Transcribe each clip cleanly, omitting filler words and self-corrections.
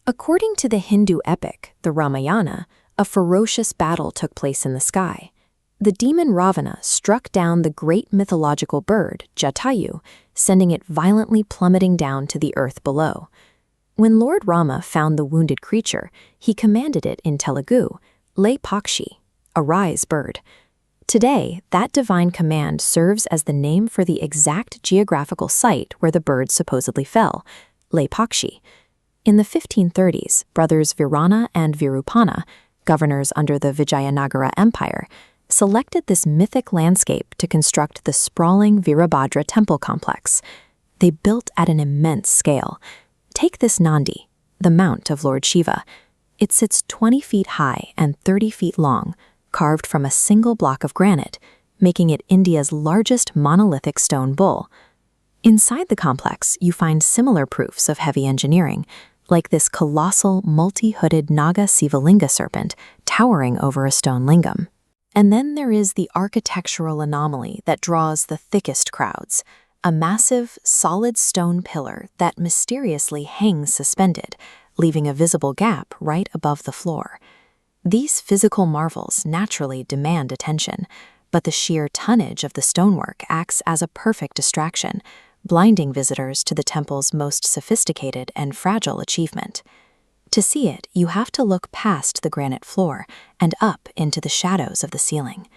According to the Hindu epic, the Ramayana, a ferocious battle took place in the sky. The demon Ravana struck down the great mythological bird, Jatayu, sending it violently plummeting down to the earth below. When Lord Rama found the wounded creature, he commanded it in Telugu, Lepakshi, arise bird. Today, that divine command serves as the name for the exact geographical site where the bird supposedly fell, Lepakshi. In the 1530s, brothers Virana and Virupana, governors under the Vijayanagara Empire, selected this mythic landscape to construct the sprawling Virabhadra temple complex. They built at an immense scale. Take this Nandi, the mount of Lord Shiva. It sits 20 feet high and 30 feet long, carved from a single block of granite, making it India's largest monolithic stone bull. Inside the complex, you find similar proofs of heavy engineering, like this colossal multi-hooded Naga Sivalinga serpent towering over a stone lingam. And then there is the architectural anomaly that draws the thickest crowds, a massive, solid stone pillar that mysteriously hangs suspended, leaving a visible gap right above the floor. These physical marvels naturally demand attention, but the sheer tonnage of the stonework acts as a perfect distraction, blinding visitors to the temple's most sophisticated and fragile achievement. To see it, you have to look past the granite floor and up into the shadows of the ceiling.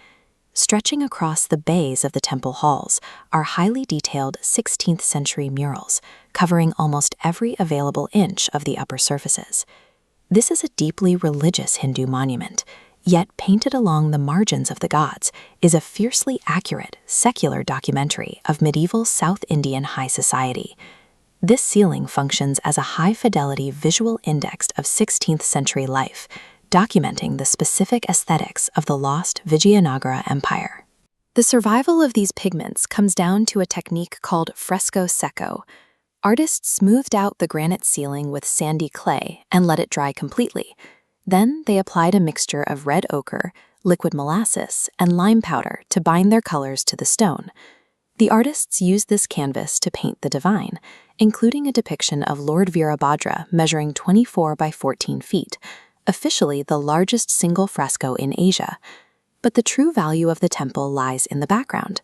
Stretching across the bays of the temple halls are highly detailed 16th century murals, covering almost every available inch of the upper surfaces. This is a deeply religious Hindu monument, yet painted along the margins of the gods is a fiercely accurate, secular documentary of medieval South Indian high society. This ceiling functions as a high-fidelity visual index of 16th century life, documenting the specific aesthetics of the lost Vijayanagara Empire. The survival of these pigments comes down to a technique called fresco secco. Artists smoothed out the granite ceiling with sandy clay and let it dry completely. Then they applied a mixture of red ochre, liquid molasses, and lime powder to bind their colors to the stone. The artists used this canvas to paint the divine, including a depiction of Lord Virabhadra measuring 24 by 14 feet, officially the largest single fresco in Asia. But the true value of the temple lies in the background.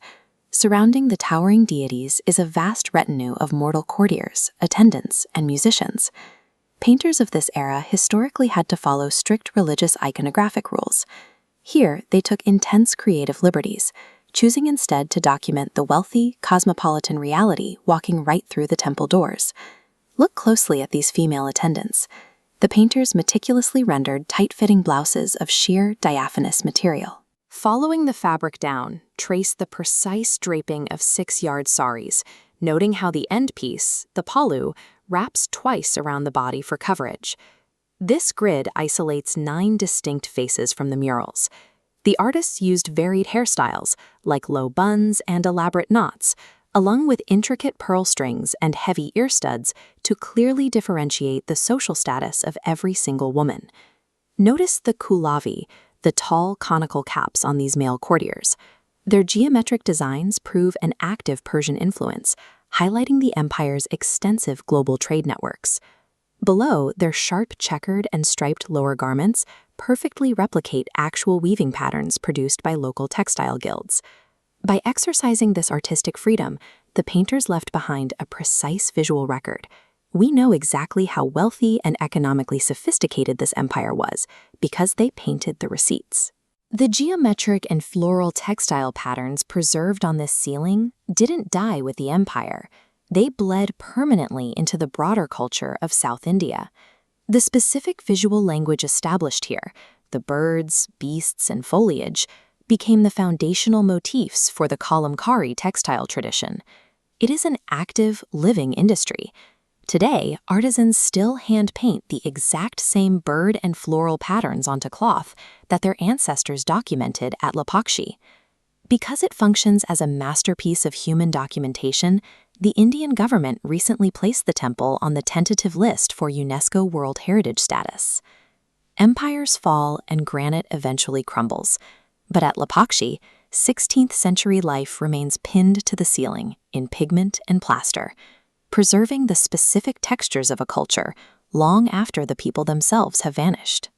Surrounding the towering deities is a vast retinue of mortal courtiers, attendants, and musicians. Painters of this era historically had to follow strict religious iconographic rules. Here, they took intense creative liberties, choosing instead to document the wealthy, cosmopolitan reality walking right through the temple doors. Look closely at these female attendants. The painters meticulously rendered tight-fitting blouses of sheer, diaphanous material. Following the fabric down, trace the precise draping of 6-yard saris, noting how the end piece, the pallu, wraps twice around the body for coverage. This grid isolates 9 distinct faces from the murals. The artists used varied hairstyles, like low buns and elaborate knots, along with intricate pearl strings and heavy ear studs to clearly differentiate the social status of every single woman. Notice the kulavi, the tall conical caps on these male courtiers. Their geometric designs prove an active Persian influence, highlighting the empire's extensive global trade networks. Below, their sharp checkered and striped lower garments perfectly replicate actual weaving patterns produced by local textile guilds. By exercising this artistic freedom, the painters left behind a precise visual record. We know exactly how wealthy and economically sophisticated this empire was because they painted the receipts. The geometric and floral textile patterns preserved on this ceiling didn't die with the empire. They bled permanently into the broader culture of South India. The specific visual language established here, the birds, beasts, and foliage, became the foundational motifs for the kalamkari textile tradition. It is an active, living industry. Today, artisans still hand-paint the exact same bird and floral patterns onto cloth that their ancestors documented at Lepakshi. Because it functions as a masterpiece of human documentation, the Indian government recently placed the temple on the tentative list for UNESCO World Heritage status. Empires fall and granite eventually crumbles, but at Lepakshi, 16th century life remains pinned to the ceiling in pigment and plaster, preserving the specific textures of a culture long after the people themselves have vanished.